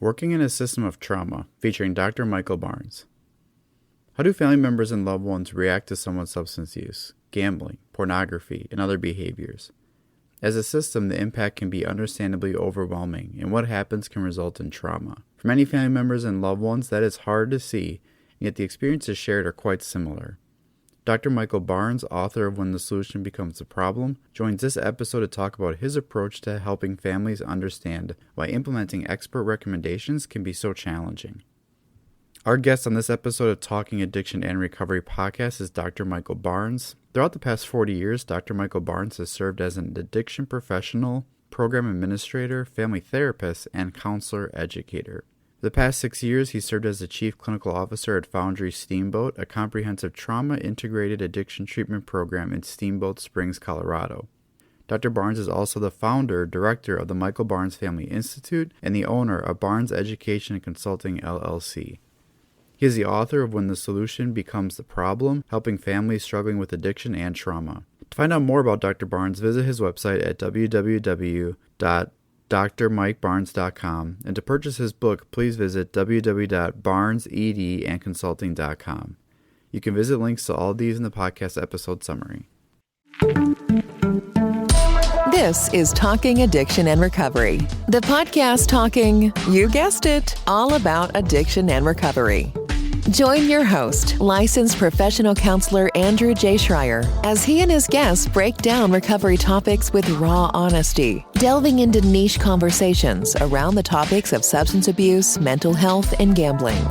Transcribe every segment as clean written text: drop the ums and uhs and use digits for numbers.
Working in a System of Trauma, featuring Dr. Michael Barnes. How do family members and loved ones react to someone's substance use, gambling, pornography, and other behaviors? As a system, the impact can be understandably overwhelming, and what happens can result in trauma. For many family members and loved ones, that is hard to see, and yet the experiences shared are quite similar. Dr. Michael Barnes, author of When the Solution Becomes the Problem, joins this episode to talk about his approach to helping families understand why implementing expert recommendations can be so challenging. Our guest on this episode of Talking Addiction and Recovery podcast is Dr. Michael Barnes. Throughout the past 40 years, Dr. Michael Barnes has served as an addiction professional, program administrator, family therapist, and counselor educator. For the past 6 years, he served as the Chief Clinical Officer at Foundry Steamboat, a comprehensive trauma-integrated addiction treatment program in Steamboat Springs, Colorado. Dr. Barnes is also the founder, director of the Michael Barnes Family Institute, and the owner of Barnes Education and Consulting, LLC. He is the author of When the Solution Becomes the Problem, helping families struggling with addiction and trauma. To find out more about Dr. Barnes, visit his website at www.drmikebarnes.com, and to purchase his book, please visit www.barnesedandconsulting.com. You can visit links to all of these in the podcast episode summary. This is Talking Addiction and Recovery, the podcast talking, you guessed it, all about addiction and recovery. Join your host, licensed professional counselor Andrew J. Schreier, as he and his guests break down recovery topics with raw honesty, delving into niche conversations around the topics of substance abuse, mental health, and gambling.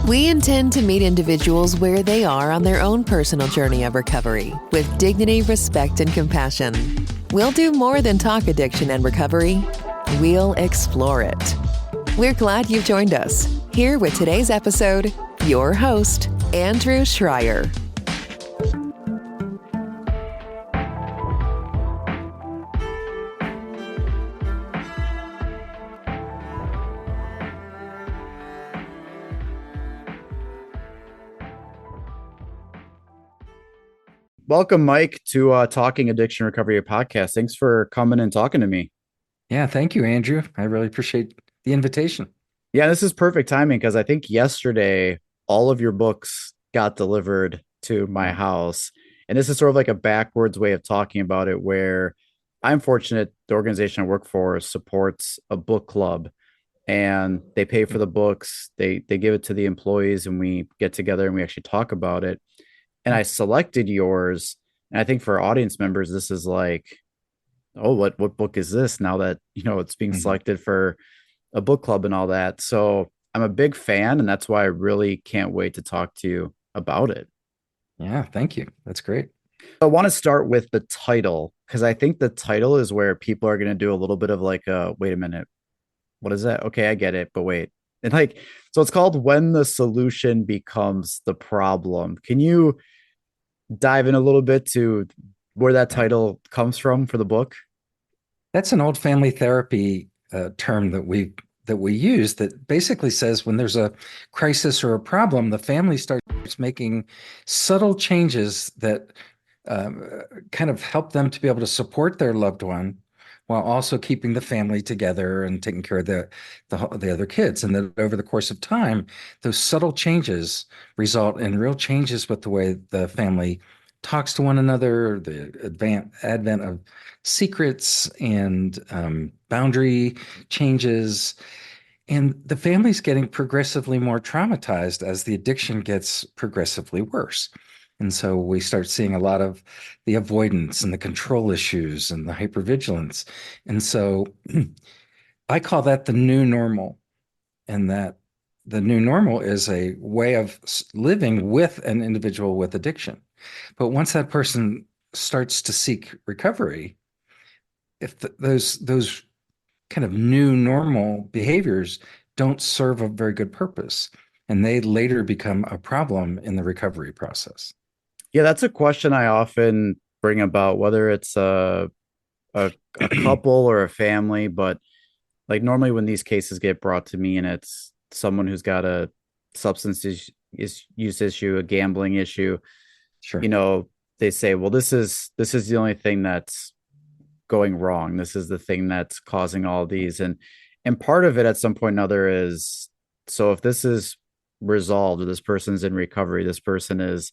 We intend to meet individuals where they are on their own personal journey of recovery, with dignity, respect, and compassion. We'll do more than talk addiction and recovery. We'll explore it. We're glad you've joined us. Here with today's episode, your host, Andrew Schreier. Welcome, Mike, to Talking Addiction Recovery podcast. Thanks for coming and talking to me. Yeah, thank you, Andrew. I really appreciate the invitation. Yeah, this is perfect timing because I think yesterday all of your books got delivered to my house. And this is sort of like a backwards way of talking about it, where I'm fortunate the organization I work for supports a book club, and they pay for the books. They give it to the employees, and we get together and we actually talk about it. And I selected yours. And I think for audience members, this is like, oh, what book is this now that, it's being selected for a book club and all that. So I'm a big fan, and that's why I really can't wait to talk to you about it. Yeah, thank you. That's great. I want to start with the title, because I think the title is where people are going to do a little bit of like, wait a minute, what is that? Okay, I get it, but wait. And so it's called When the Solution Becomes the Problem. Can you dive in a little bit to where that title comes from for the book? That's an old family therapy term that we use that basically says when there's a crisis or a problem, the family starts making subtle changes that kind of help them to be able to support their loved one while also keeping the family together and taking care of the other kids. And that over the course of time, those subtle changes result in real changes with the way the family talks to one another, the advent of secrets and boundary changes. And the family's getting progressively more traumatized as the addiction gets progressively worse. And so we start seeing a lot of the avoidance and the control issues and the hypervigilance. And so I call that the new normal, and that the new normal is a way of living with an individual with addiction. But once that person starts to seek recovery, if those kind of new normal behaviors don't serve a very good purpose, and they later become a problem in the recovery process. Yeah, that's a question I often bring about, whether it's a couple or a family, but like normally when these cases get brought to me and it's someone who's got a substance use issue, a gambling issue, Sure. They say, well, this is the only thing that's going wrong. This is the thing that's causing all these. And And part of it at some point or another is, so if this is resolved, or this person's in recovery, this person is,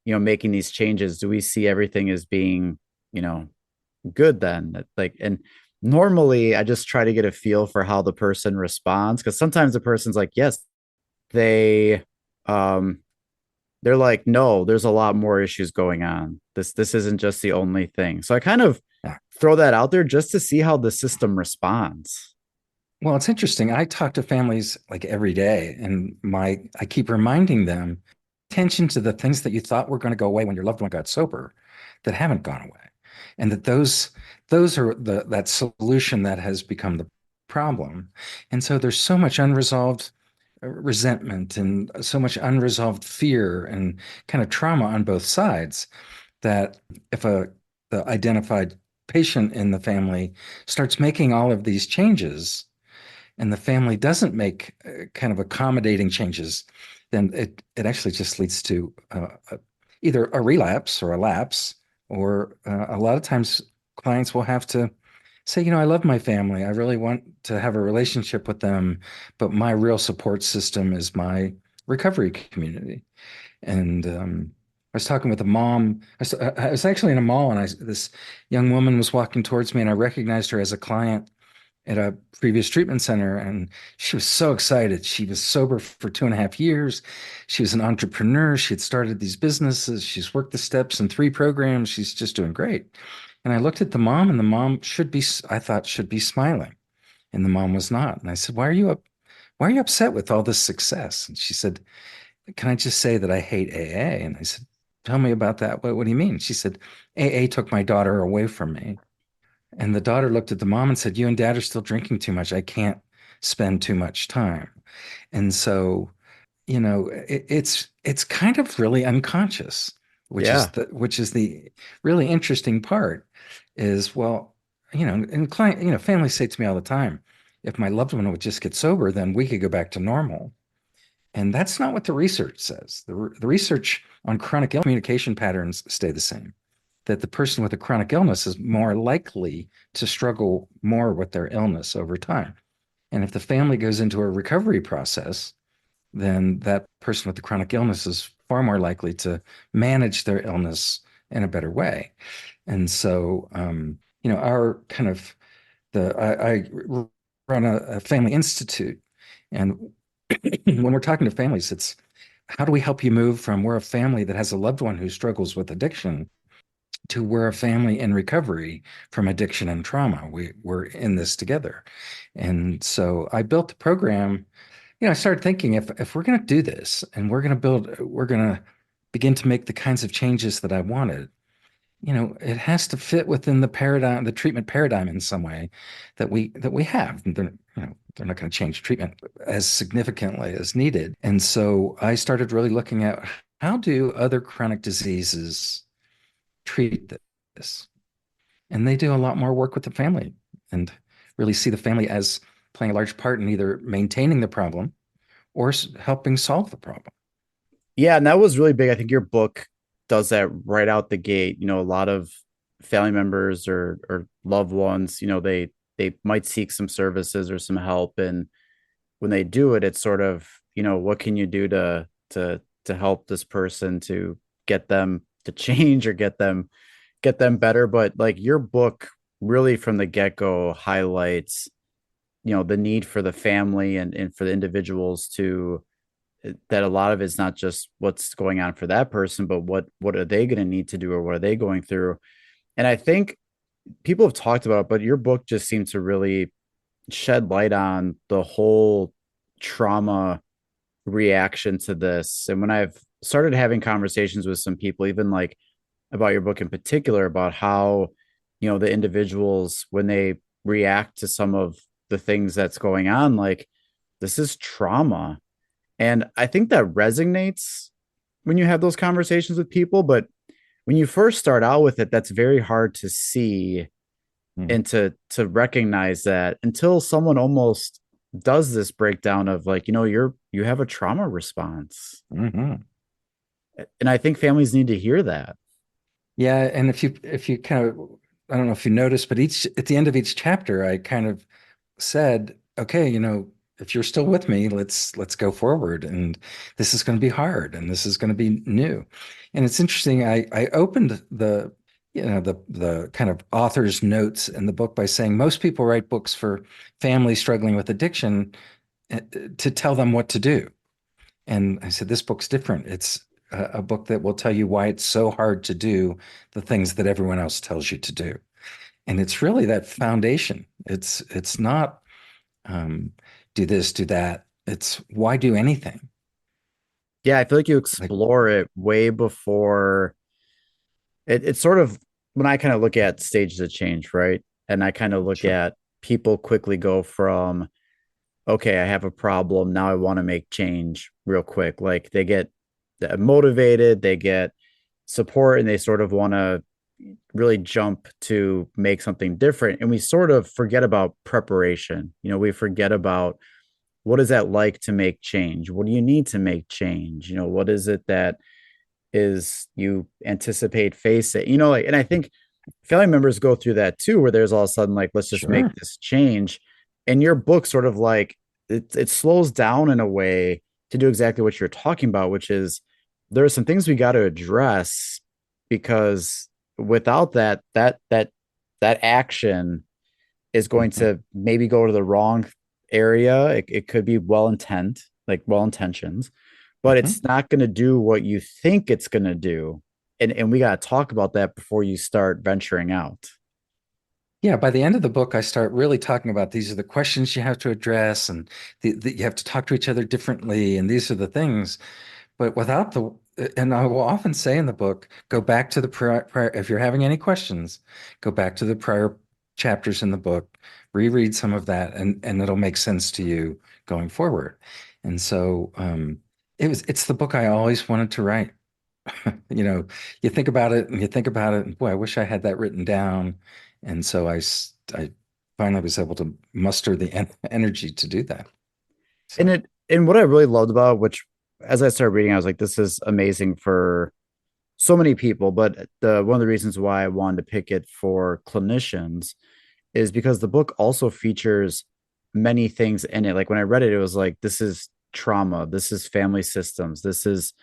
making these changes, do we see everything as being, you know, good then? Like, and normally I just try to get a feel for how the person responds, because sometimes the person's like, yes, they um they're like, no, there's a lot more issues going on. This isn't just the only thing. So I kind of Yeah. throw that out there just to see how the system responds. Well, it's interesting. I talk to families like every day, and I keep reminding them attention to the things that you thought were going to go away when your loved one got sober that haven't gone away. And that those are that solution that has become the problem. And so there's so much unresolved resentment and so much unresolved fear and kind of trauma on both sides that if the identified patient in the family starts making all of these changes and the family doesn't make kind of accommodating changes, then it actually just leads to either a relapse or a lapse, or a lot of times clients will have to say, I love my family. I really want to have a relationship with them, but my real support system is my recovery community. And I was talking with a mom. I was actually in a mall, and this young woman was walking towards me, and I recognized her as a client at a previous treatment center, and she was so excited. She was sober for 2.5 years. She was an entrepreneur. She had started these businesses. She's worked the steps in 3 programs. She's just doing great. And I looked at the mom, and the mom I thought should be smiling, and the mom was not. And I said, Why are you upset with all this success?" And she said, "Can I just say that I hate AA?" And I said, "Tell me about that. What do you mean?" She said, "AA took my daughter away from me." And the daughter looked at the mom and said, "You and dad are still drinking too much. I can't spend too much time." And so, it's kind of really unconscious, Yeah. which is the really interesting part is, well, and families say to me all the time, if my loved one would just get sober, then we could go back to normal. And that's not what the research says. The research on chronic communication patterns stay the same, that the person with a chronic illness is more likely to struggle more with their illness over time. And if the family goes into a recovery process, then that person with the chronic illness is far more likely to manage their illness in a better way. And so, our kind of I run a family institute, and when we're talking to families, it's how do we help you move from we're a family that has a loved one who struggles with addiction to we're a family in recovery from addiction and trauma. We're in this together. And so I built the program. I started thinking if we're going to do this and we're going to begin to make the kinds of changes that I wanted, it has to fit within the paradigm, the treatment paradigm in some way that we have. They're not going to change treatment as significantly as needed. And so I started really looking at how do other chronic diseases treat this? And they do a lot more work with the family and really see the family as playing a large part in either maintaining the problem or helping solve the problem. Yeah, and that was really big. I think your book does that right out the gate. A lot of family members or loved ones, they might seek some services or some help, and when they do it, it's sort of, what can you do to help this person to get them to change or get them better. But like your book really from the get-go highlights, the need for the family and for the individuals to, that a lot of it's not just what's going on for that person, but what are they going to need to do, or what are they going through. And I think people have talked about it, but your book just seemed to really shed light on the whole trauma reaction to this. And when I've started having conversations with some people, even like about your book in particular, about how, the individuals, when they react to some of the things that's going on, like this is trauma. And I think that resonates when you have those conversations with people. But when you first start out with it, that's very hard to see Mm-hmm. and to recognize that until someone almost does this breakdown of like, you have a trauma response. Mm-hmm. And I think families need to hear that. Yeah, and if you kind of, I don't know if you noticed, but each at the end of each chapter, I kind of said, okay, if you're still with me, let's go forward. And this is going to be hard, and this is going to be new. And it's interesting. I opened the kind of author's notes in the book by saying most people write books for families struggling with addiction to tell them what to do. And I said, this book's different. It's a book that will tell you why it's so hard to do the things that everyone else tells you to do. And it's really that foundation. It's not um, do this, do that. It's why do anything? Yeah, I feel like you Like, explore it way before it's sort of when I kind of look at stages of change, right? And I kind of look sure. at people quickly go from, okay, I have a problem. Now I want to make change real quick. Like they get motivated, they get support, and they sort of want to really jump to make something different. And we sort of forget about preparation. We forget about what is that like to make change? What do you need to make change? What is it that is you anticipate face it? Like, and I think family members go through that too, where there's all of a sudden like, let's just make Sure. this change. And your book sort of like it slows down in a way to do exactly what you're talking about, which is there are some things we got to address because without that action is going Mhm. to maybe go to the wrong area. It could be well intentions, but Mhm. it's not going to do what you think it's going to do. And we got to talk about that before you start venturing out. Yeah, by the end of the book, I start really talking about these are the questions you have to address, and you have to talk to each other differently, and these are the things. But without and I will often say in the book, go back to the prior, if you're having any questions, go back to the prior chapters in the book, reread some of that, and it'll make sense to you going forward. And so it's the book I always wanted to write. You know, you think about it and you think about it, and boy, I wish I had that written down. And so I finally was able to muster the energy to do that. And So, what I really loved about, which as I started reading, I was like, this is amazing for so many people. But the one of the reasons why I wanted to pick it for clinicians is because the book also features many things in it. Like when I read it, it was like, this is trauma, this is family systems, this is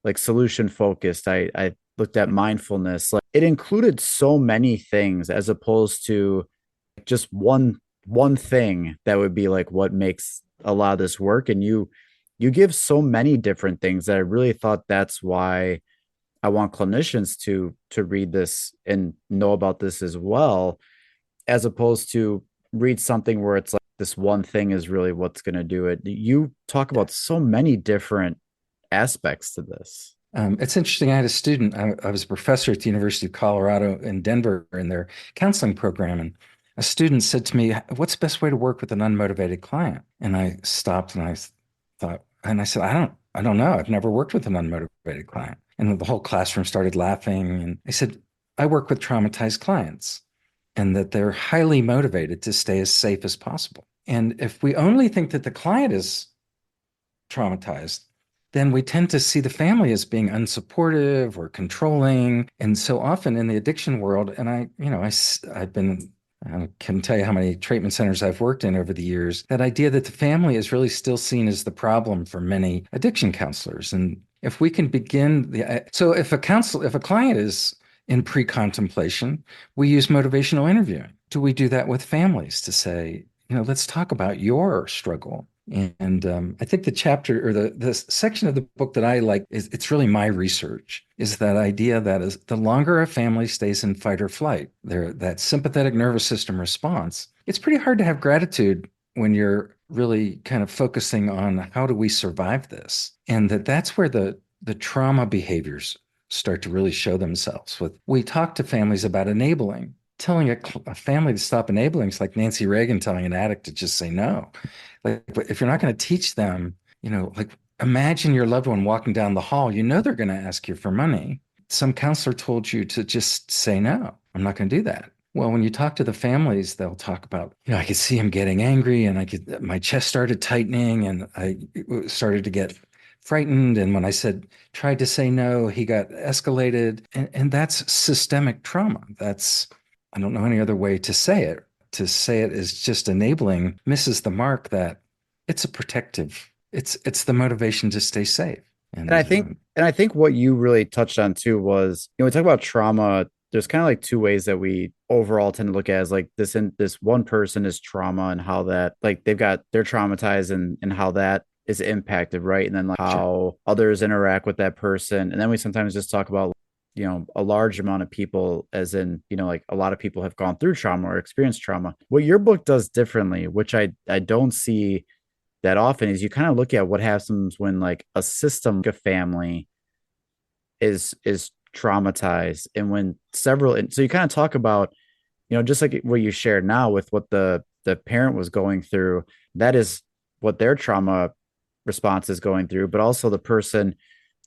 like solution focused. I looked at mindfulness. Like it included so many things as opposed to just one thing that would be like what makes a lot of this work. And you give so many different things that I really thought that's why I want clinicians to read this and know about this as well, as opposed to read something where it's like this one thing is really what's going to do it. You talk about so many different aspects to this. it's interesting. I had a student, I was a professor at the University of Colorado in Denver in their counseling program. And a student said to me, what's the best way to work with an unmotivated client? And I stopped and I thought, and I said, I don't know. I've never worked with an unmotivated client. And the whole classroom started laughing. And I said, I work with traumatized clients and that they're highly motivated to stay as safe as possible. And if we only think that the client is traumatized, then we tend to see the family as being unsupportive or controlling. And so often in the addiction world, and I've been, I can tell you how many treatment centers I've worked in over the years, that idea that the family is really still seen as the problem for many addiction counselors. And if we can begin so if a client is in pre-contemplation, we use motivational interviewing. Do we do that with families to say, let's talk about your struggle? And I think the chapter or the section of the book that I like is it's really my research is that idea that is the longer a family stays in fight or flight, that sympathetic nervous system response, it's pretty hard to have gratitude when you're really kind of focusing on how do we survive this, and that's where the trauma behaviors start to really show themselves. With we talk to families about enabling. Telling a family to stop enabling is like Nancy Reagan telling an addict to just say no. Like, if you're not going to teach them, like imagine your loved one walking down the hall, they're going to ask you for money. Some counselor told you to just say no. I'm not going to do that. Well, when you talk to the families, they'll talk about, I could see him getting angry and my chest started tightening and I started to get frightened. And when I tried to say no, he got escalated. And that's systemic trauma. I don't know any other way to say it. to say it is just enabling misses the mark that it's a protective, it's the motivation to stay safe. And I think what you really touched on too was, we talk about trauma. There's kind of like two ways that we overall tend to look at as like this one person is trauma and how that like they're traumatized and how that is impacted, right? And then like Sure. how others interact with that person. And then we sometimes just talk about, a large amount of people, as in, like a lot of people have gone through trauma or experienced trauma. What your book does differently, which I don't see that often, is you kind of look at what happens when like a system, like a family is traumatized, and when several, and so you kind of talk about, just like what you shared now with what the parent was going through, that is what their trauma response is going through, but also the person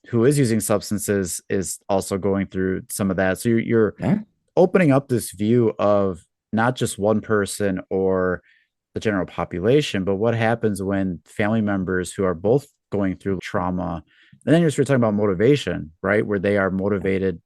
who is using substances is also going through some of that. So you're Yeah. opening up this view of not just one person or the general population, but what happens when family members who are both going through trauma, and then you're talking about motivation, right? Where they are motivated,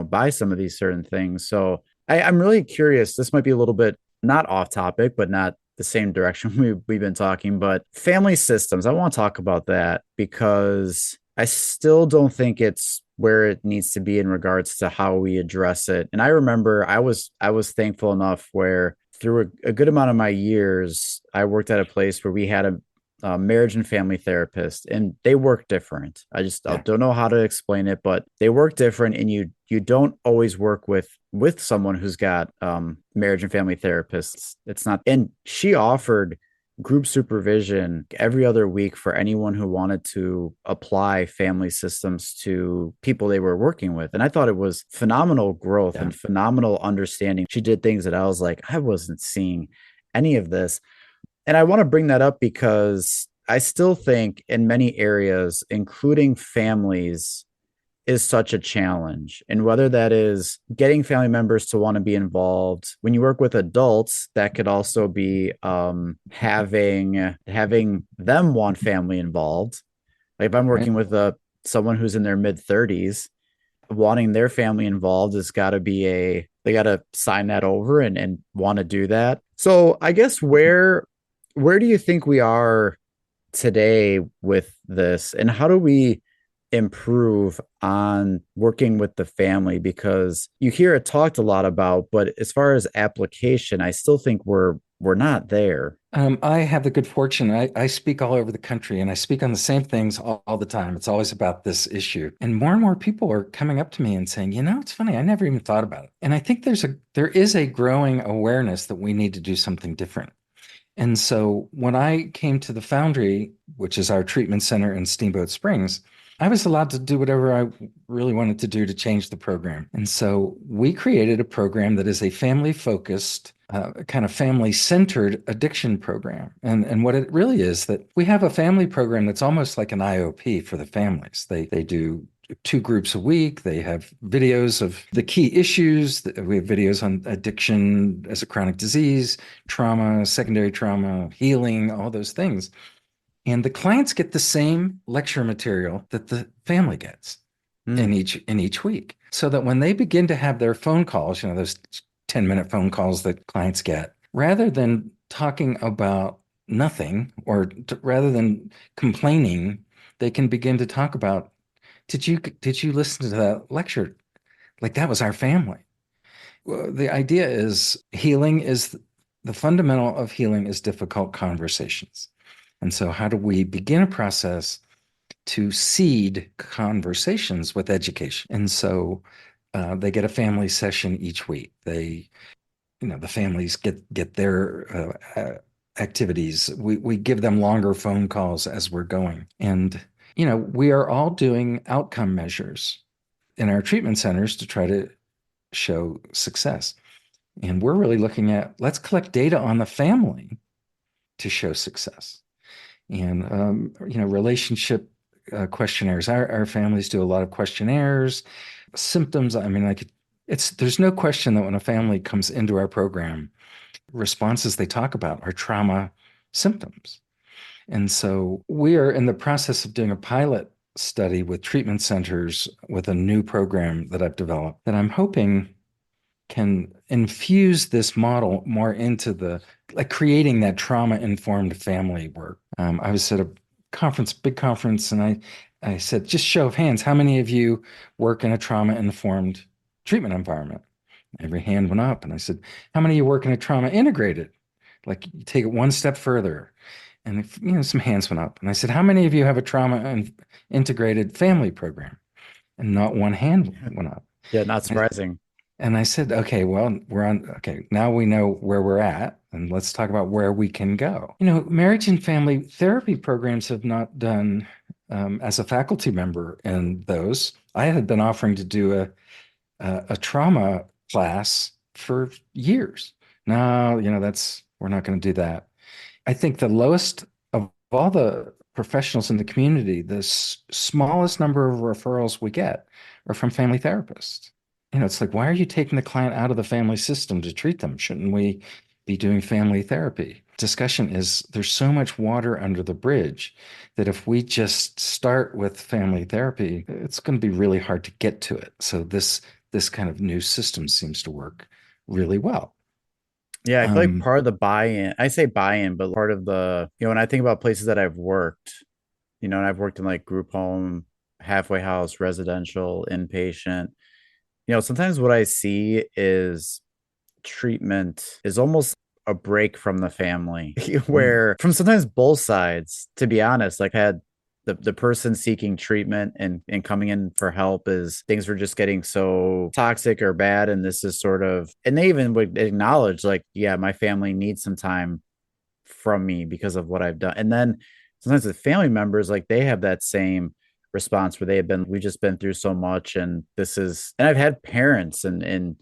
by some of these certain things. So I'm really curious. This might be a little bit not off topic, but not the same direction we've been talking, but family systems. I want to talk about that because I still don't think it's where it needs to be in regards to how we address it. And I remember I was thankful enough where through a good amount of my years, I worked at a place where we had a marriage and family therapist, and they work different. I Yeah. don't know how to explain it, but they work different, and you don't always work with someone who's got marriage and family therapists. It's not, and she offered group supervision every other week for anyone who wanted to apply family systems to people they were working with. And I thought it was phenomenal growth Yeah. and phenomenal understanding. She did things that I was like, I wasn't seeing any of this. And I want to bring that up because I still think in many areas, including families, is such a challenge. And whether that is getting family members to want to be involved, when you work with adults, that could also be having them want family involved. Like if I'm Right. working with someone who's in their mid 30s, wanting their family involved has got to be they got to sign that over and want to do that. So I guess where do you think we are today with this, and how do we improve on working with the family? Because you hear it talked a lot about, but as far as application, I still think we're not there. I have the good fortune. I speak all over the country and I speak on the same things all the time. It's always about this issue. And more people are coming up to me and saying, it's funny, I never even thought about it. And I think there is a growing awareness that we need to do something different. And so when I came to the Foundry, which is our treatment center in Steamboat Springs, I was allowed to do whatever I really wanted to do to change the program. And so we created a program that is a family focused, kind of family centered addiction program. And what it really is that we have a family program that's almost like an IOP for the families. They do 2 groups a week. They have videos of the key issues. We have videos on addiction as a chronic disease, trauma, secondary trauma, healing, all those things. And the clients get the same lecture material that the family gets Mm, in each week. So that when they begin to have their phone calls, those 10-minute phone calls that clients get, rather than talking about nothing or rather than complaining, they can begin to talk about, did you listen to that lecture? Like that was our family. Well, the idea is healing is the fundamental of healing is difficult conversations. And so how do we begin a process to seed conversations with education? And so they get a family session each week. The families get their activities. We give them longer phone calls as we're going. And, we are all doing outcome measures in our treatment centers to try to show success. And we're really looking at, let's collect data on the family to show success. And, relationship questionnaires. Our families do a lot of questionnaires, symptoms. I mean, like there's no question that when a family comes into our program, responses they talk about are trauma symptoms. And so we are in the process of doing a pilot study with treatment centers with a new program that I've developed that I'm hoping can infuse this model more into the like creating that trauma-informed family work. I was at a conference, big conference, and I said, just show of hands, how many of you work in a trauma-informed treatment environment? Every hand went up, and I said, how many of you work in a trauma integrated? Like you take it one step further. And if, some hands went up. And I said, how many of you have a trauma and integrated family program? And not one hand went up. Yeah, not surprising. And I said, okay, well, okay, now we know where we're at, and let's talk about where we can go. Marriage and family therapy programs have not done, as a faculty member in those. I had been offering to do a trauma class for years. No, we're not going to do that. I think the lowest of all the professionals in the community, the smallest number of referrals we get are from family therapists. It's like, why are you taking the client out of the family system to treat them? Shouldn't we be doing family therapy? Discussion is there's so much water under the bridge that if we just start with family therapy, it's going to be really hard to get to it. So this kind of new system seems to work really well. Yeah, I feel like Um, part of the buy-in, I say buy-in, but part of when I think about places that I've worked, and I've worked in like group home, halfway house, residential, inpatient, sometimes what I see is treatment is almost a break from the family, mm, where from sometimes both sides, to be honest, like I had the person seeking treatment and coming in for help is things were just getting so toxic or bad. And this is sort of, and they even would acknowledge, like, yeah, my family needs some time from me because of what I've done. And then sometimes the family members, like, they have that same response where we've just been through so much. And and I've had parents and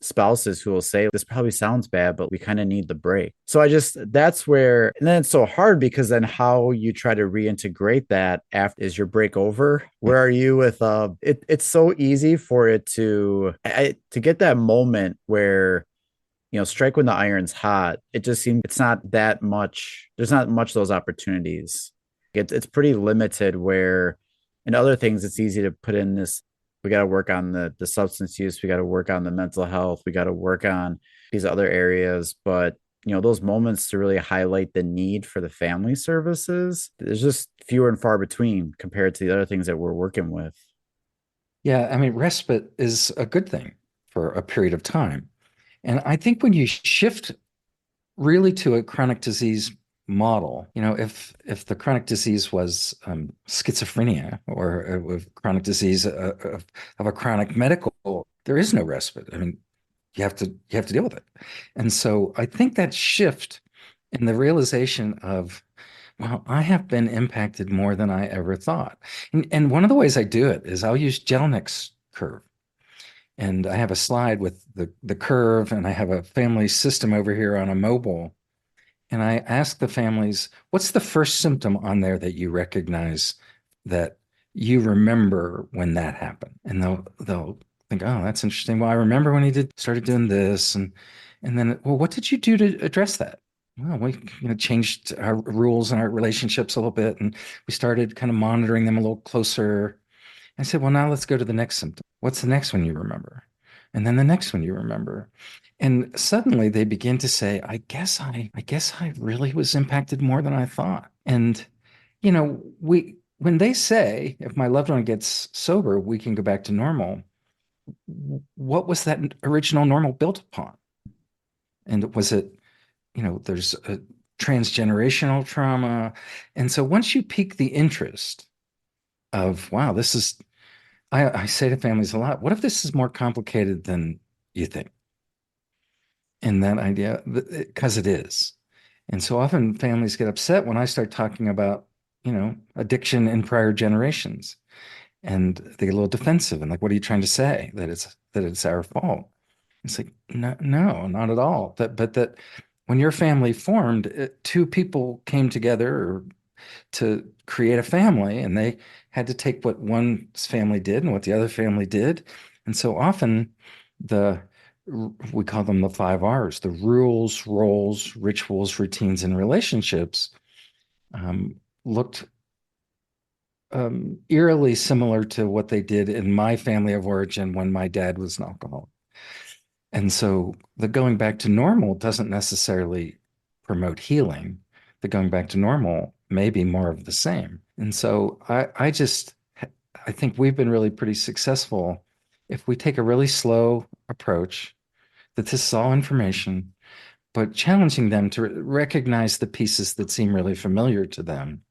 spouses who will say, this probably sounds bad, but we kind of need the break. So that's where, and then it's so hard because then how you try to reintegrate that after is your break over? Where are you with, it's so easy for it to get that moment where, strike when the iron's hot. It just seems it's not that much. There's not much of those opportunities. It's pretty limited where in other things, it's easy to put in this. We got to work on the substance use. We got to work on the mental health. We got to work on these other areas. But, those moments to really highlight the need for the family services, there's just fewer and far between compared to the other things that we're working with. yeah, I mean, respite is a good thing for a period of time. And I think when you shift really to a chronic disease model, if the chronic disease was schizophrenia or chronic disease of a chronic medical, there is no respite. I mean, you have to deal with it. And so I think that shift in the realization of, well, I have been impacted more than I ever thought. And one of the ways I do it is I'll use Jellick's curve. And I have a slide with the curve, and I have a family system over here on a mobile. And I ask the families, what's the first symptom on there that you recognize that you remember when that happened? And they'll think, oh, that's interesting. Well, I remember when he started doing this, and then, well, what did you do to address that? Well, we changed our rules and our relationships a little bit, and we started kind of monitoring them a little closer. I said, well, now let's go to the next symptom. What's the next one you remember? And then the next one you remember. And suddenly they begin to say, I guess I really was impacted more than I thought. And, when they say, if my loved one gets sober, we can go back to normal, what was that original normal built upon? And was it, there's a transgenerational trauma. And so once you pique the interest of, wow, I say to families a lot, what if this is more complicated than you think? And that idea, because it is. And so often families get upset when I start talking about, addiction in prior generations. And they get a little defensive and like, what are you trying to say? That it's our fault. It's like, no, no, not at all. But that when your family formed, two people came together to create a family, and they had to take what one family did and what the other family did. And so often the we call them the 5 R's, the rules, roles, rituals, routines, and relationships, looked eerily similar to what they did in my family of origin when my dad was an alcoholic. And so the going back to normal doesn't necessarily promote healing. The going back to normal may be more of the same. And so I think we've been really pretty successful if we take a really slow approach, that this is all information, but challenging them to recognize the pieces that seem really familiar to them,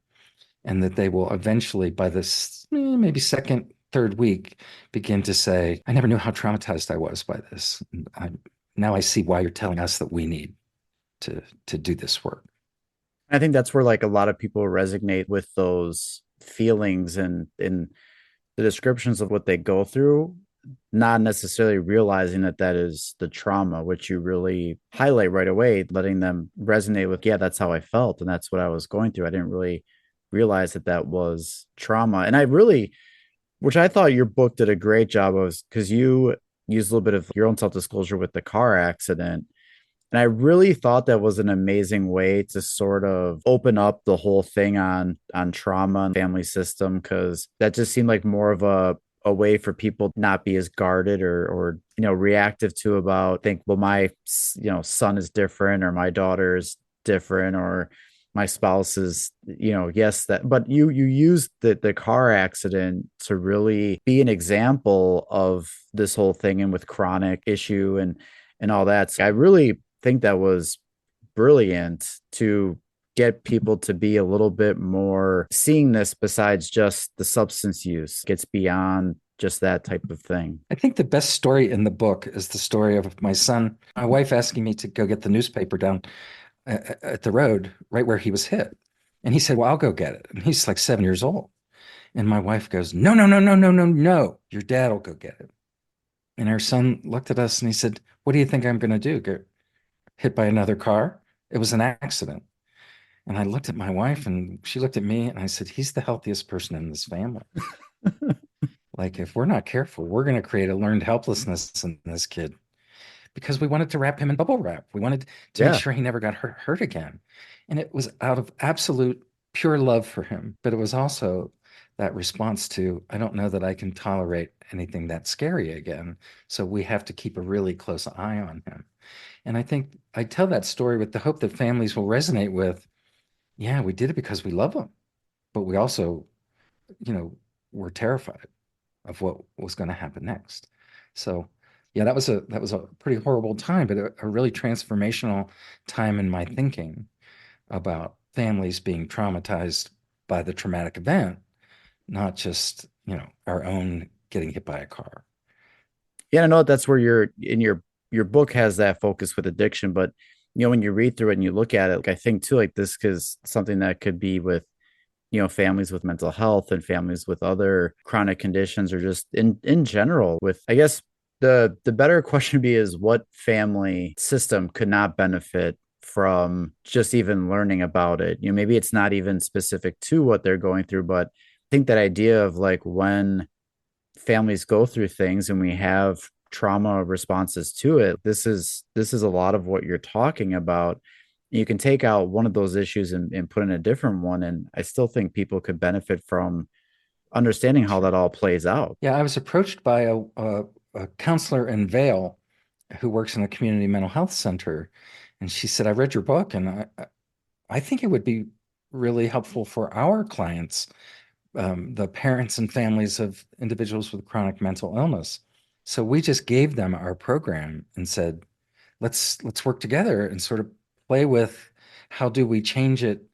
and that they will eventually, by this maybe second, third week, begin to say, I never knew how traumatized I was by this. Now I see why you're telling us that we need to do this work. I think that's where like a lot of people resonate with those feelings and the descriptions of what they go through, not necessarily realizing that that is the trauma, which you really highlight right away, letting them resonate with, yeah, that's how I felt. And that's what I was going through. I didn't really realize that that was trauma. And I really, which I thought your book did a great job of, because you use a little bit of your own self disclosure with the car accident. And I really thought that was an amazing way to sort of open up the whole thing on trauma and family system, because that just seemed like more of a way for people to not be as guarded or reactive to about think, well, my son is different or my daughter is different or my spouse is, yes, that, but you used the car accident to really be an example of this whole thing and with chronic issue and all that. So I really think that was brilliant to get people to be a little bit more seeing this besides just the substance use, gets beyond just that type of thing. I think the best story in the book is the story of my son, my wife asking me to go get the newspaper down at the road right where he was hit. And he said, well, I'll go get it. And he's like 7 years old. And my wife goes, no, no, no, no, no, no, no. Your dad will go get it. And our son looked at us and he said, what do you think I'm going to do? Get hit by another car? It was an accident. And I looked at my wife and she looked at me and I said, he's the healthiest person in this family. Like, if we're not careful, we're going to create a learned helplessness in this kid, because we wanted to wrap him in bubble wrap. We wanted to make Yeah. sure he never got hurt again. And it was out of absolute pure love for him. But it was also that response to, I don't know that I can tolerate anything that scary again. So we have to keep a really close eye on him. And I think I tell that story with the hope that families will resonate with, yeah, we did it because we love him, but we also, were terrified of what was going to happen next. So, yeah, that was a pretty horrible time, but a really transformational time in my thinking about families being traumatized by the traumatic event, not just, our own getting hit by a car. Yeah, I know that's where your book has that focus with addiction, but when you read through it and you look at it, like, I think too, like this is something that could be with families with mental health and families with other chronic conditions, or just in general with, I guess, the better question to be is what family system could not benefit from just even learning about it. Maybe it's not even specific to what they're going through, but I think that idea of like when families go through things and we have trauma responses to it, this is a lot of what you're talking about. You can take out one of those issues and put in a different one, and I still think people could benefit from understanding how that all plays out. Yeah, I was approached by a counselor in Vail who works in a community mental health center. And she said, I read your book and I think it would be really helpful for our clients, the parents and families of individuals with chronic mental illness. So we just gave them our program and said, let's work together and sort of play with how do we change it,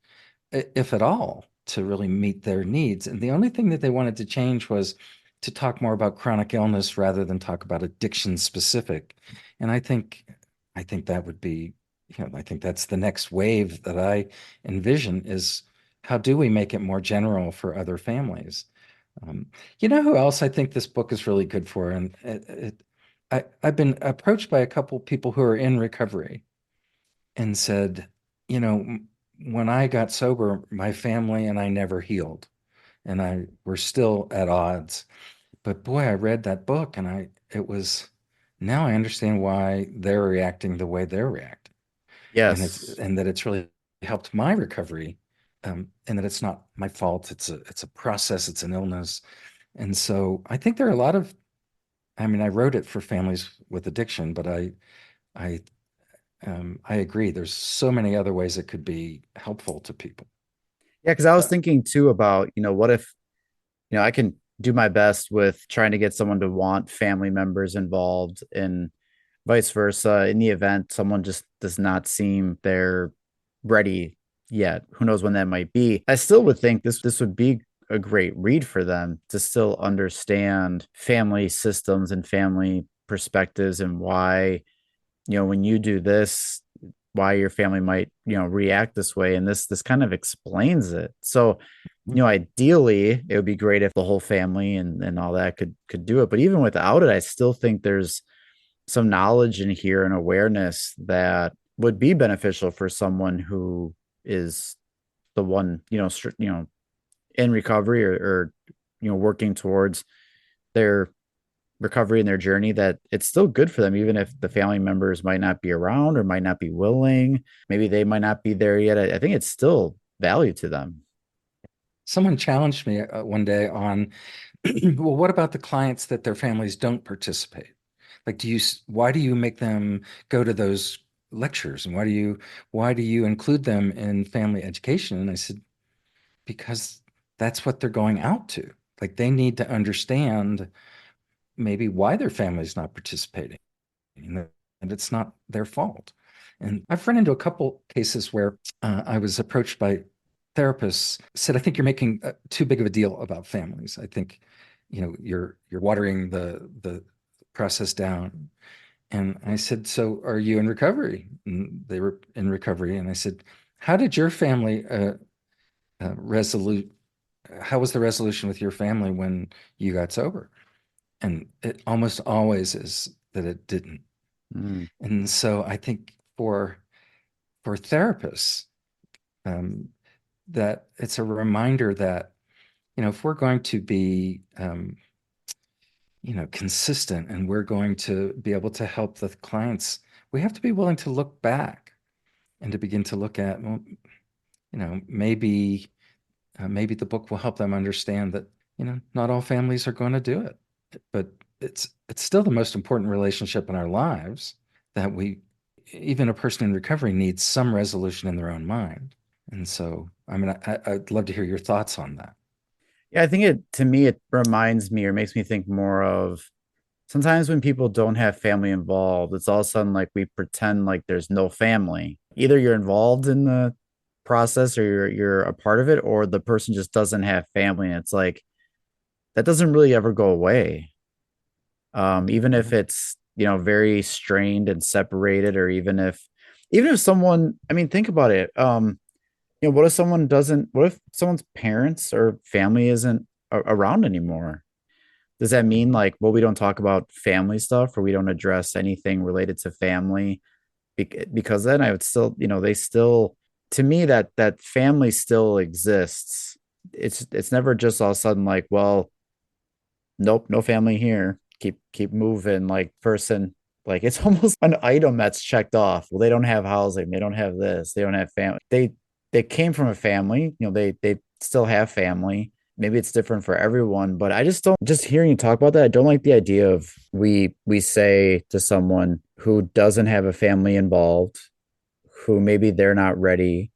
if at all, to really meet their needs. And the only thing that they wanted to change was to talk more about chronic illness rather than talk about addiction specific. And I think that would be, I think that's the next wave that I envision is how do we make it more general for other families? Um, you know who else I think this book is really good for? And I've been approached by a couple people who are in recovery and said, when I got sober, my family and I never healed, and I were still at odds. But boy, I read that book, and now I understand why they're reacting the way they're reacting, Yes. and that it's really helped my recovery, and that it's not my fault. It's a process. It's an illness, and so I think there are a lot of I mean, I wrote it for families with addiction, but I I agree. There's so many other ways it could be helpful to people. Yeah, because I was Uh, thinking too about, what if, I can do my best with trying to get someone to want family members involved and vice versa. In the event someone just does not seem they're ready yet, who knows when that might be. I still would think this would be a great read for them to still understand family systems and family perspectives and why, when you do this, why your family might, react this way. And this kind of explains it. So, ideally it would be great if the whole family and all that could do it. But even without it, I still think there's some knowledge in here and awareness that would be beneficial for someone who is the one, in recovery or working towards their recovery and their journey, that it's still good for them, even if the family members might not be around or might not be willing. Maybe they might not be there yet. I think it's still value to them. Someone challenged me one day on, well, what about the clients that their families don't participate? Like, why do you make them go to those lectures? And why do you include them in family education? And I said, because that's what they're going out to. Like, they need to understand maybe why their family's not participating and it's not their fault. And I've run into a couple cases where I was approached by therapists, said, I think you're making too big of a deal about families. I think, you're watering the process down. And I said, so are you in recovery? And they were in recovery. And I said, how did your family resolute? How was the resolution with your family when you got sober? And it almost always is that it didn't. Mm. And so I think for therapists, um, that it's a reminder that, if we're going to be consistent and we're going to be able to help the clients, we have to be willing to look back and to begin to look at, well, maybe the book will help them understand that, not all families are going to do it, but it's still the most important relationship in our lives, that even a person in recovery needs some resolution in their own mind. And so, I mean, I'd love to hear your thoughts on that. Yeah, I think to me, it reminds me or makes me think more of sometimes when people don't have family involved, it's all of a sudden like we pretend like there's no family. Either you're involved in the process or you're a part of it, or the person just doesn't have family. And it's like that doesn't really ever go away. Even if Mhm. it's, very strained and separated, or even if someone, I mean, think about it. What if someone's parents or family isn't around anymore? Does that mean like, well, we don't talk about family stuff or we don't address anything related to family? Because then I would still, they still, to me, that family still exists. It's never just all of a sudden like, well, nope, no family here. Keep moving. Like person, like it's almost an item that's checked off. Well, they don't have housing, they don't have this, they don't have family. They came from a family, they still have family. Maybe it's different for everyone, but I just don't, just hearing you talk about that, I don't like the idea of we say to someone who doesn't have a family involved, who maybe they're not ready,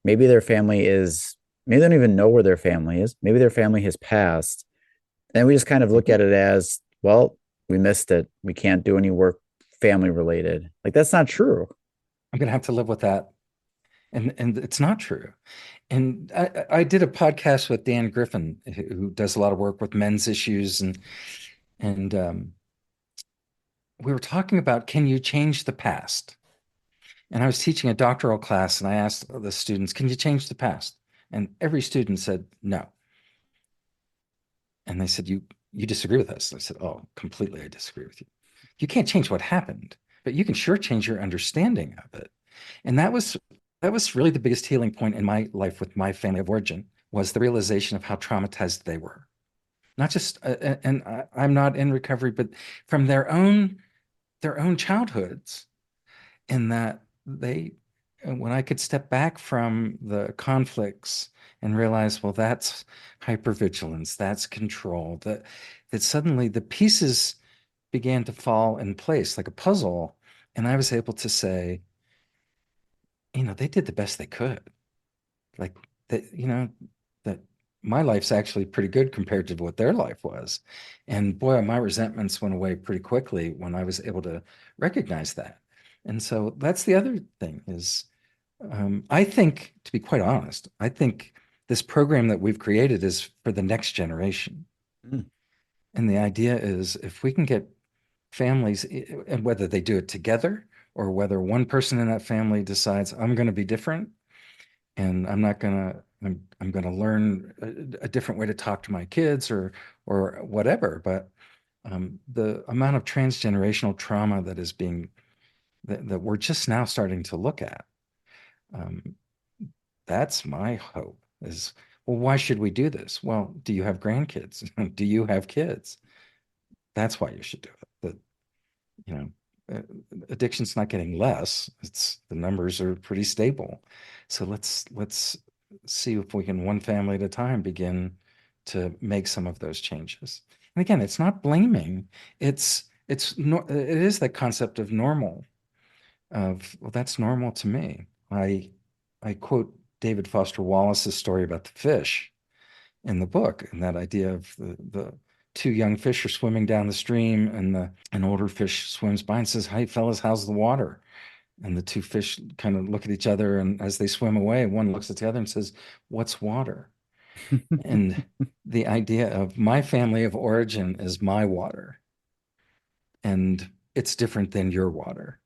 maybe their family is, maybe they don't even know where their family is, maybe their family has passed, and we just kind of look Mhm. at it as, well, we missed it. We can't do any work family related. Like that's not true. I'm going to have to live with that. And it's not true. And I did a podcast with Dan Griffin, who does a lot of work with men's issues, and we were talking about, can you change the past? And I was teaching a doctoral class, and I asked the students, can you change the past? And every student said no. And they said, you disagree with us. I said, oh, completely, I disagree with you. You can't change what happened, but you can sure change your understanding of it. And that was really the biggest healing point in my life with my family of origin, was the realization of how traumatized they were. Not just, and I'm not in recovery, but from their own childhoods, in that when I could step back from the conflicts and realize, well, that's hypervigilance, that's control, that suddenly the pieces began to fall in place like a puzzle. And I was able to say, they did the best they could. Like that, that my life's actually pretty good compared to what their life was. And boy, my resentments went away pretty quickly when I was able to recognize that. And so that's the other thing is, I think, to be quite honest, I think this program that we've created is for the next generation. Mm. And the idea is if we can get families, and whether they do it together or whether one person in that family decides, I'm going to be different and I'm going to learn a different way to talk to my kids or whatever. But the amount of transgenerational trauma that is being that we're just now starting to look at, um, that's my hope is, well, why should we do this? Well, do you have grandkids? Do you have kids? That's why you should do it. That, you know, uh, addiction's not getting less. It's the numbers are pretty stable. So let's see if we can one family at a time begin to make some of those changes. And again, it's not blaming. It is that concept of normal of, well, that's normal to me. I quote David Foster Wallace's story about the fish in the book, and that idea of the two young fish are swimming down the stream, and an older fish swims by and says, "Hey, fellas, how's the water?" And the two fish kind of look at each other, and as they swim away, one looks at the other and says, "What's water?" And the idea of my family of origin is my water, and it's different than your water.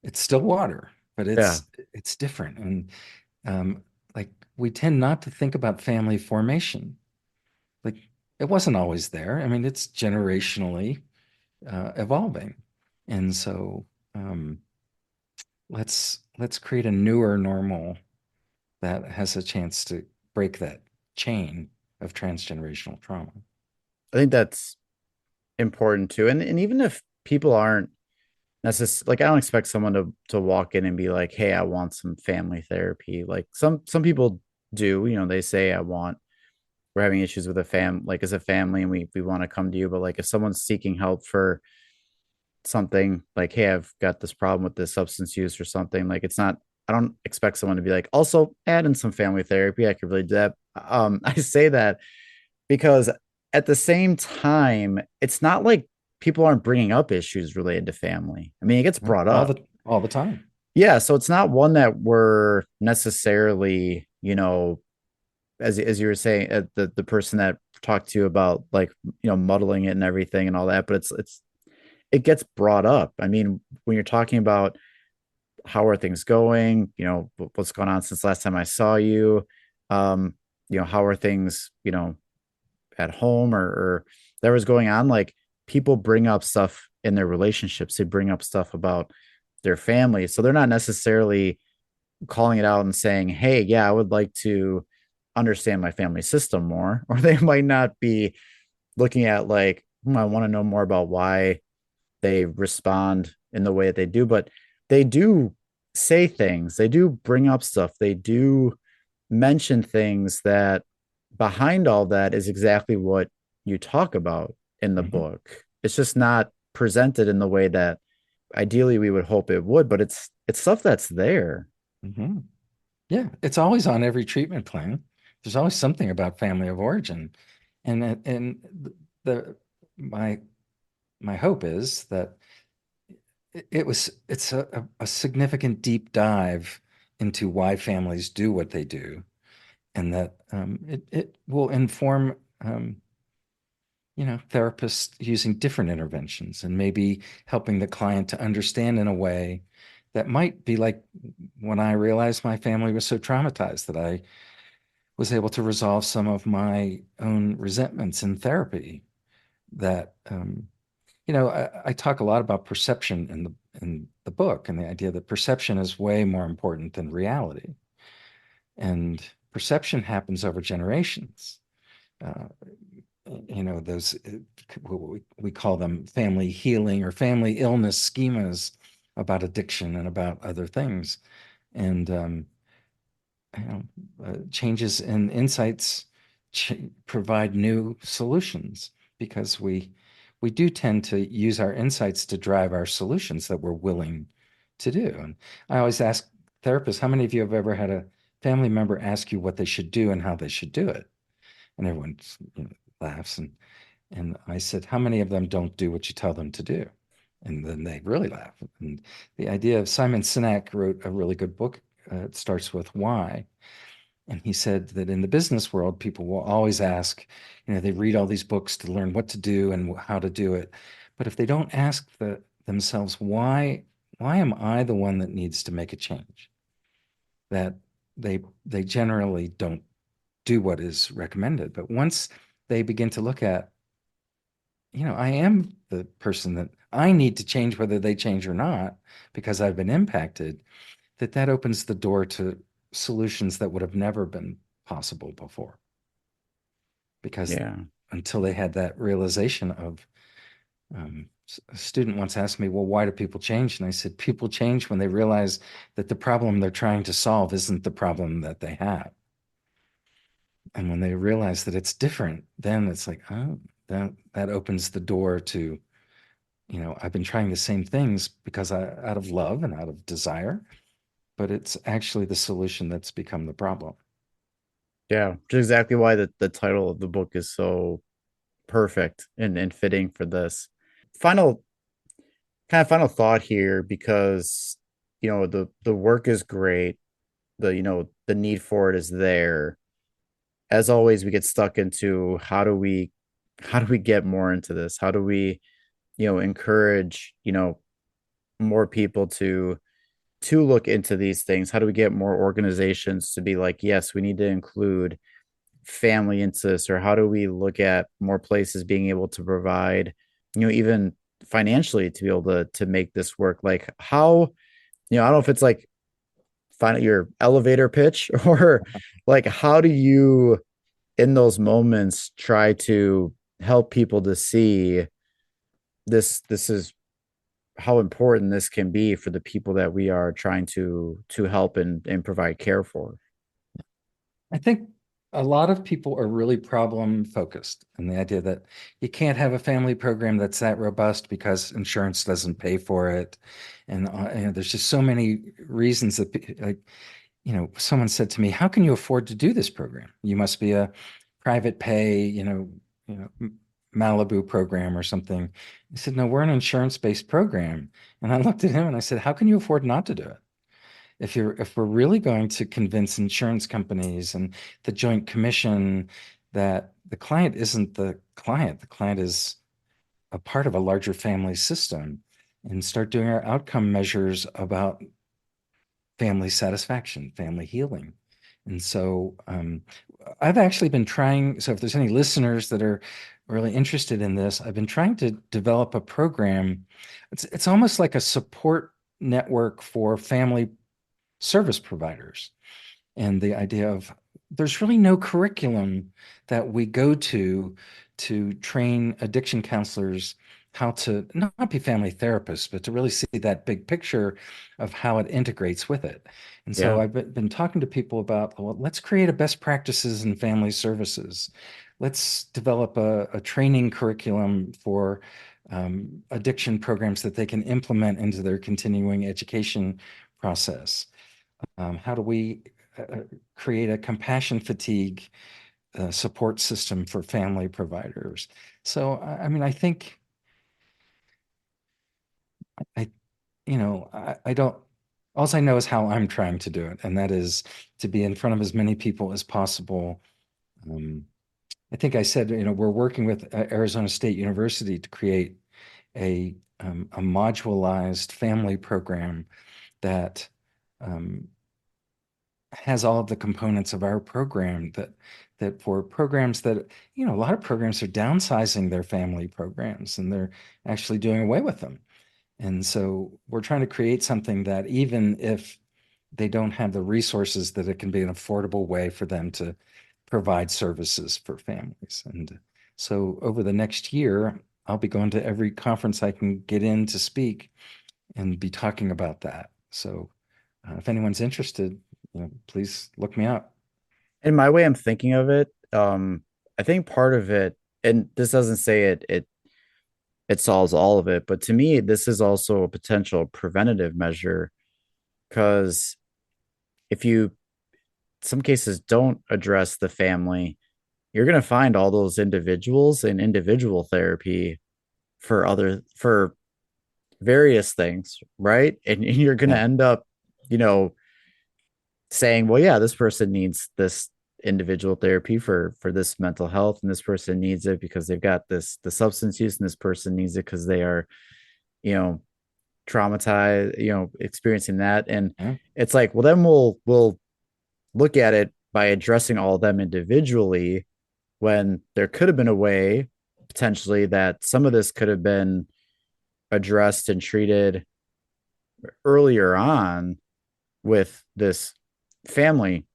It's still water, but Yeah. it's different. And um, like we tend not to think about family formation. Like it wasn't always there. I mean, it's generationally evolving, and so um, let's create a newer normal that has a chance to break that chain of transgenerational trauma. I think that's important too. And even if people aren't necessarily like, I don't expect someone to walk in and be like, "Hey, I want some family therapy." Like some people do, they say, we're having issues with a like as a family and we want to come to you. But like if someone's seeking help for something like, "Hey, I've got this problem with this substance use or something," like it's not, I don't expect someone to be like, "Also add in some family therapy. I could really do that." I say that because at the same time, it's not like people aren't bringing up issues related to family. I mean, it gets brought all up. the all the time. Yeah, so it's not one that we're necessarily, as you were saying, the person that talked to you about, like, muddling it and everything and all that, but it gets brought up. I mean, when you're talking about how are things going, what's going on since last time I saw you, um, how are things, at home or that was going on, like people bring up stuff in their relationships, they bring up stuff about their family, so they're not necessarily calling it out and saying, "Hey, yeah, I would like to understand my family system more," or they might not be looking at like, I want to know more about why they respond in the way that they do. But they do say things, they do bring up stuff, they do mention things that behind all that is exactly what you talk about in the Mhm. book. It's just not presented in the way that ideally we would hope it would, but it's stuff that's there. Mhm. Yeah, it's always on every treatment plan. There's always something about family of origin, and the my my hope is that it's a significant deep dive into why families do what they do, and that it will inform therapists using different interventions and maybe helping the client to understand in a way that might be like when I realized my family was so traumatized that I was able to resolve some of my own resentments in therapy. That I talk a lot about perception in the book and the idea that perception is way more important than reality, and perception happens over generations. Uh, those what we call them family healing or family illness schemas about addiction and about other things, and you know, changes in insights ch provide new solutions because we we do tend to use our insights to drive our solutions that we're willing to do. And I always ask therapists, how many of you have ever had a family member ask you what they should do and how they should do it? And everyone, laughs. And I said, how many of them don't do what you tell them to do? And then they really laugh. And the idea of Simon Sinek wrote a really good book. It starts with why. And he said that in the business world, people will always ask, they read all these books to learn what to do and how to do it. But if they don't ask themselves, why am I the one that needs to make a change? That they generally don't do what is recommended. But once they begin to look at, I am the person that I need to change, whether they change or not, because I've been impacted, that opens the door to solutions that would have never been possible before. Because Yeah. until they had that realization of, a student once asked me, well, why do people change? And I said, people change when they realize that the problem they're trying to solve isn't the problem that they have. And when they realize that it's different, then it's like, oh, that opens the door to, I've been trying the same things because out of love and out of desire, but it's actually the solution that's become the problem. Yeah. Which is exactly why the title of the book is so perfect and fitting for this. Final final thought here, because the work is great. The need for it is there. As always, we get stuck into how do we get more into this? How do we, encourage, more people to look into these things? How do we get more organizations to be like, yes, we need to include family into this? Or how do we look at more places being able to provide, even financially to be able to make this work? Like how, I don't know if it's like find your elevator pitch or like how do you in those moments try to help people to see this is how important this can be for the people that we are trying to help and provide care for. I think a lot of people are really problem focused, and the idea that you can't have a family program that's that robust because insurance doesn't pay for it. And, there's just so many reasons that, like, someone said to me, how can you afford to do this program? You must be a private pay, Malibu program or something. I said, no, we're an insurance-based program. And I looked at him and I said, how can you afford not to do it? If we're really going to convince insurance companies and the Joint Commission that the client isn't the client is a part of a larger family system, and start doing our outcome measures about family satisfaction, family healing. And so, I've actually been trying. So if there's any listeners that are really interested in this, I've been trying to develop a program. It's almost like a support network for family service providers. And the idea of there's really no curriculum that we go to train addiction counselors how to not be family therapists, but to really see that big picture of how it integrates with it. And so Yeah. I've been talking to people about, well, let's create a best practices in family services. Let's develop a training curriculum for addiction programs that they can implement into their continuing education process. How do we create a compassion fatigue support system for family providers? So, I mean, I think I, I don't, all I know is how I'm trying to do it, and that is to be in front of as many people as possible. Um, I think I said, we're working with Arizona State University to create a modularized family program that um, has all of the components of our program that for programs that, a lot of programs are downsizing their family programs and they're actually doing away with them. And so we're trying to create something that even if they don't have the resources, that it can be an affordable way for them to provide services for families. And so over the next year, I'll be going to every conference I can get in to speak and be talking about that. So if anyone's interested, please look me up. In my way I'm thinking of it, I think part of it, and this doesn't say it it solves all of it. But to me, this is also a potential preventative measure because if you, some cases, don't address the family, you're going to find all those individuals in individual therapy for various things, right? And you're going to Yeah. end up, you know, saying, well, yeah, this person needs this individual therapy for this mental health, and this person needs it because they've got this the substance use, and this person needs it because they are, you know, traumatized, experiencing that. And Yeah. it's like, well, then we'll look at it by addressing all of them individually when there could have been a way potentially that some of this could have been addressed and treated earlier on with this family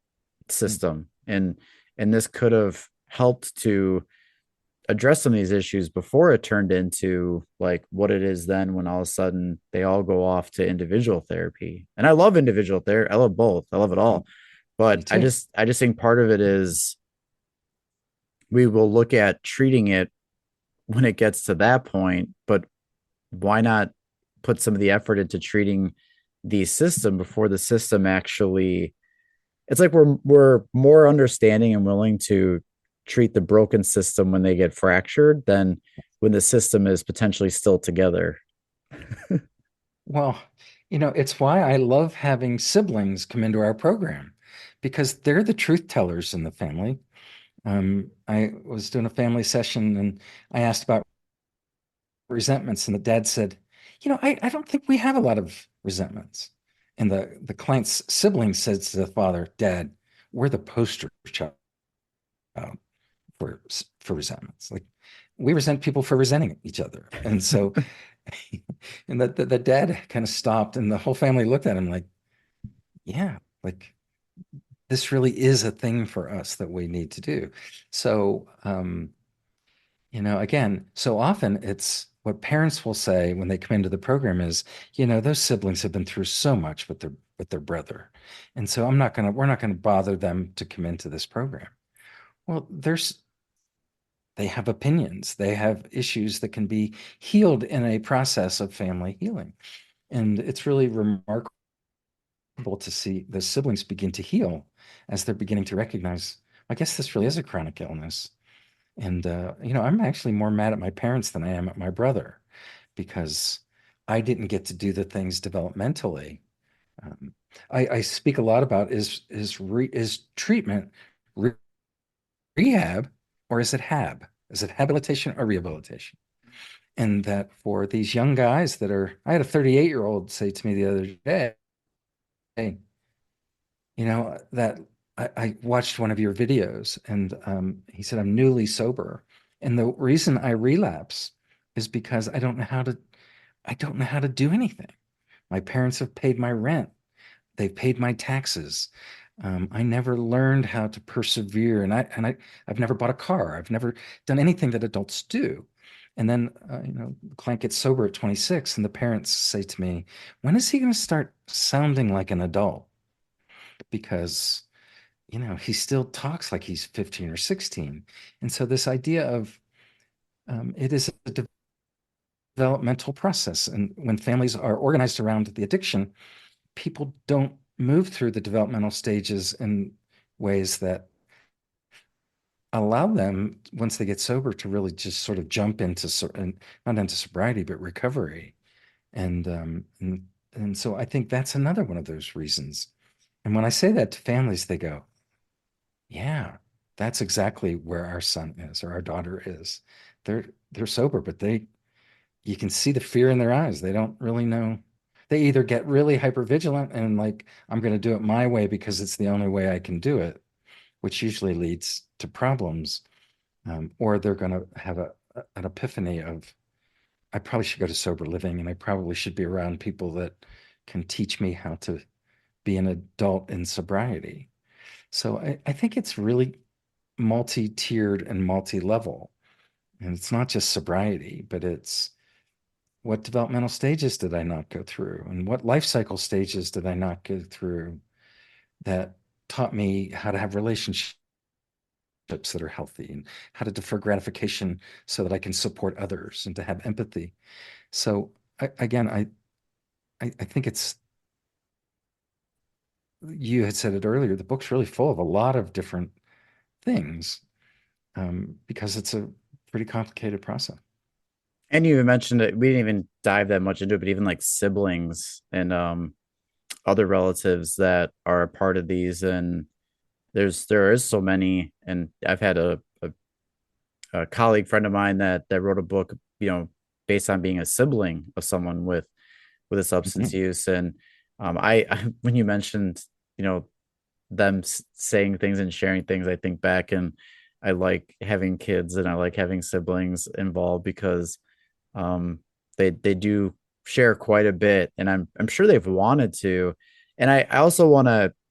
system, and this could have helped to address some of these issues before it turned into like what it is then when all of a sudden they all go off to individual therapy. And I love individual therapy, I love both, I love it all, Me but i too. just i just think part of it is we will look at treating it when it gets to that point, but why not put some of the effort into treating the system before the system actually, it's like we're more understanding and willing to treat the broken system when they get fractured than when the system is potentially still together. Well, it's why I love having siblings come into our program because they're the truth tellers in the family. I was doing a family session and I asked about resentments, and the dad said, I don't think we have a lot of resentments. And the client's sibling says to the father, Dad, we're the poster child for for resentments. Like we resent people for resenting each other. And so and the dad kind of stopped and the whole family looked at him like, yeah, like this really is a thing for us that we need to do. So again, so often it's what parents will say when they come into the program is, those siblings have been through so much with their brother. And so we're not gonna bother them to come into this program. Well, they have opinions, they have issues that can be healed in a process of family healing. And it's really remarkable to see the siblings begin to heal as they're beginning to recognize, I guess this really is a chronic illness. And, I'm actually more mad at my parents than I am at my brother because I didn't get to do the things developmentally. Um, I speak a lot about is treatment re rehab or is it HAB? Is it habilitation or rehabilitation? And that for these young guys I had a 38-year-old say to me the other day, hey, that I watched one of your videos and he said, I'm newly sober. And the reason I relapse is because I don't know how to do anything. My parents have paid my rent. They've paid my taxes. I never learned how to persevere, and I've never bought a car. I've never done anything that adults do. And then, the client gets sober at 26, and the parents say to me, "When is he going to start sounding like an adult?" Because, he still talks like he's 15 or 16. And so this idea of it is a developmental process, and when families are organized around the addiction, people don't move through the developmental stages in ways that allow them, once they get sober, to really just sort of jump into not into sobriety, but recovery. And and so I think that's another one of those reasons. And when I say that to families, they go, "Yeah, that's exactly where our son is or our daughter is. They're sober, but you can see the fear in their eyes. They don't really know. They either get really hyper vigilant and like, I'm going to do it my way because it's the only way I can do it, which usually leads to problems, or they're going to have an epiphany of, I probably should go to sober living and I probably should be around people that can teach me how to be an adult in sobriety. So I think it's really multi-tiered and multi-level. And it's not just sobriety, but it's what developmental stages did I not go through? And what life cycle stages did I not go through that taught me how to have relationships that are healthy, and how to defer gratification so that I can support others and to have empathy. So again, I think it's, you had said it earlier, the book's really full of a lot of different things, because it's a pretty complicated process. And you mentioned it, we didn't even dive that much into it, but even like siblings and other relatives that are a part of these, and there is so many. And I've had a colleague friend of mine that wrote a book, based on being a sibling of someone with a substance Mhm. use. And I when you mentioned, you know them saying things and sharing things, I think back, and I like having kids and I like having siblings involved because um they do share quite a bit, and I'm sure they've wanted to. And I also want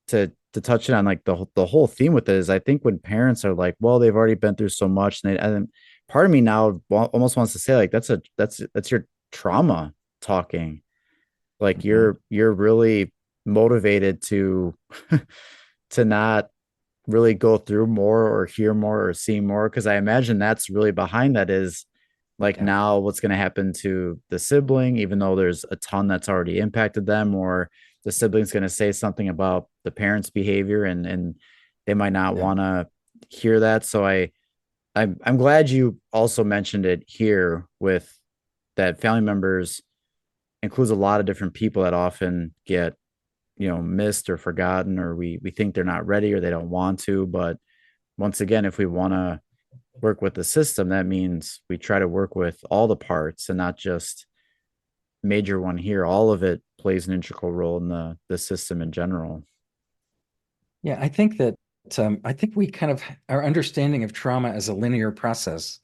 to touch it on like the whole theme with it is, I think when parents are like, well, they've already been through so much, and part of me now almost wants to say like that's your trauma talking. Like Mhm. you're really motivated to not really go through more or hear more or see more, because I imagine that's really behind that is like, Yeah. now what's going to happen to the sibling, even though there's a ton that's already impacted them, or the sibling's going to say something about the parents' behavior, and they might not Yeah. want to hear that. So I'm glad you also mentioned it here, with that family members includes a lot of different people that often get missed or forgotten, or we think they're not ready or they don't want to. But once again, if we want to work with the system, that means we try to work with all the parts and not just major one here. All of it plays an integral role in the system in general. Yeah, I think that, I think we kind of, our understanding of trauma as a linear process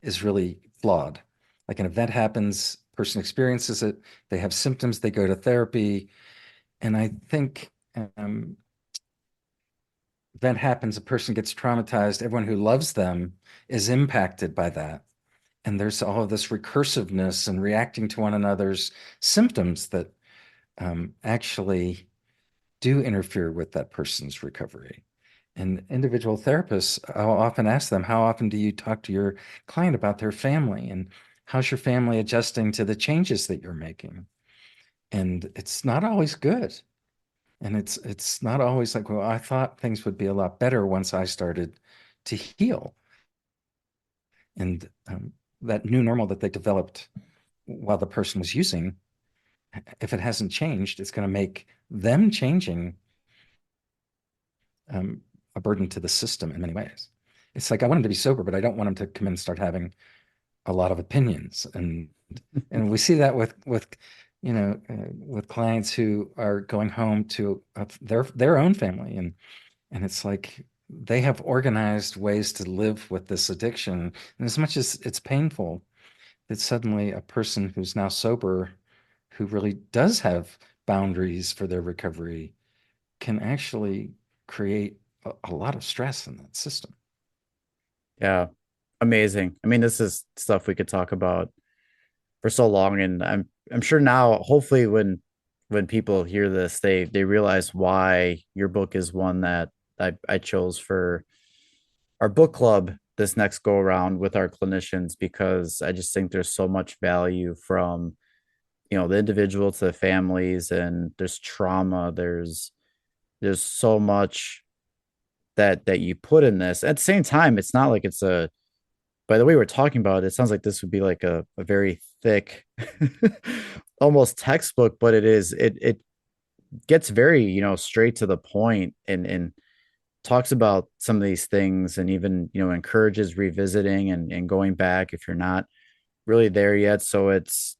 is really flawed. Like an event happens, person experiences it, they have symptoms, they go to therapy, and I think, event happens, a person gets traumatized, everyone who loves them is impacted by that. And there's all of this recursiveness and reacting to one another's symptoms that, actually do interfere with that person's recovery. And individual therapists, I'll often ask them, how often do you talk to your client about their family? And how's your family adjusting to the changes that you're making? And it's not always good. And it's not always like, well, I thought things would be a lot better once I started to heal. And, that new normal that they developed while the person was using, if it hasn't changed, it's going to make them changing, um, a burden to the system in many ways. It's like I want him to be sober, but I don't want him to come in and start having a lot of opinions. And we see that with with clients who are going home to, their own family, and it's like they have organized ways to live with this addiction. And as much as it's painful, that suddenly a person who's now sober, who really does have boundaries for their recovery, can actually create a lot of stress in that system. Yeah, amazing. I mean, this is stuff we could talk about for so long, and I'm sure now, hopefully, when people hear this, they realize why your book is one that I chose for our book club this next go around with our clinicians, because I just think there's so much value from the individual to the families, and there's trauma, there's so much that you put in this. At the same time, it's not like it's a by the way we're talking about it, it sounds like this would be like a very thick almost textbook, but it gets very straight to the point, and talks about some of these things, and even encourages revisiting and going back if you're not really there yet. So it's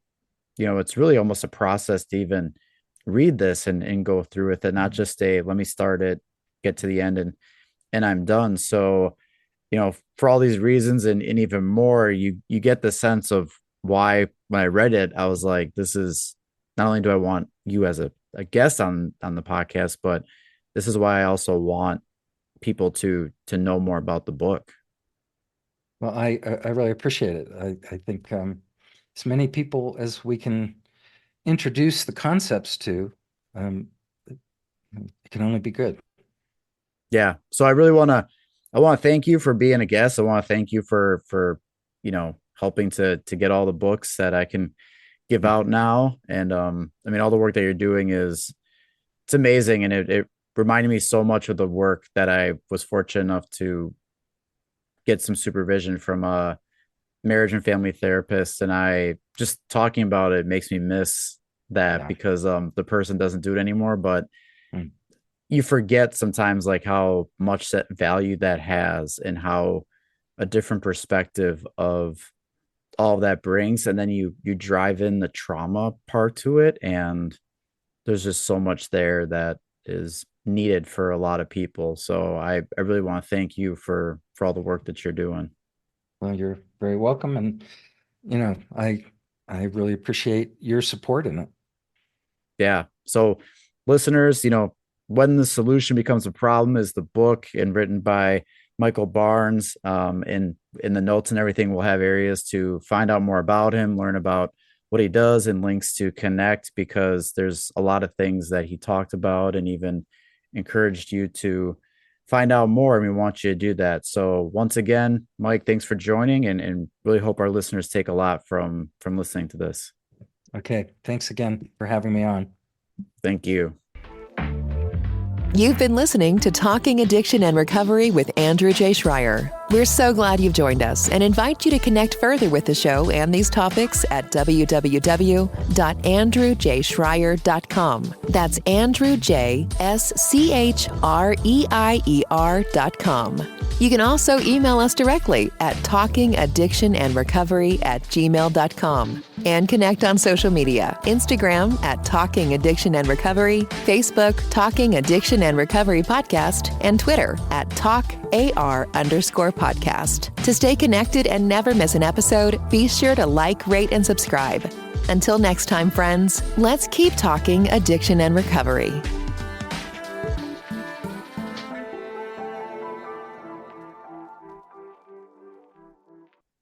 really almost a process to even read this and go through with it, not just a let me start it, get to the end, and I'm done. So for all these reasons, and even more, you get the sense of why when I read it, I was like, this is not only do I want you as a guest on the podcast, but this is why I also want people to know more about the book. Well, I really appreciate it. I think, as many people as we can introduce the concepts to, um, it can only be good. Yeah. So I really want to I want to thank you for being a guest. I want to thank you for helping to get all the books that I can give out now. And I mean, all the work that you're doing it's amazing, and it reminded me so much of the work that I was fortunate enough to get some supervision from a marriage and family therapist. And I just talking about it makes me miss that, Yeah. because the person doesn't do it anymore. But Mm. you forget sometimes like how much that value that has, and how a different perspective of all that brings. And then you drive in the trauma part to it, and there's just so much there that is needed for a lot of people. So I really want to thank you for all the work that you're doing. Well, you're very welcome. And, I really appreciate your support in it. Yeah. So listeners, When the Solution Becomes a Problem is the book, and written by Michael Barnes. In the notes and everything, we'll have areas to find out more about him, learn about what he does, and links to connect, because there's a lot of things that he talked about and even encouraged you to find out more. And we want you to do that. So once again, Mike, thanks for joining, and really hope our listeners take a lot from listening to this. Okay. Thanks again for having me on. Thank you. You've been listening to Talking Addiction and Recovery with Andrew J. Schreier. We're so glad you've joined us and invite you to connect further with the show and these topics at www.andrewjschreier.com. That's Andrew J. SCHREIER.com. You can also email us directly at talkingaddictionandrecovery@gmail.com and connect on social media, Instagram at Talking Addiction and Recovery, Facebook Talking Addiction and Recovery Podcast, and Twitter at TalkAR_podcast. To stay connected and never miss an episode, be sure to like, rate, and subscribe. Until next time, friends, let's keep talking addiction and recovery.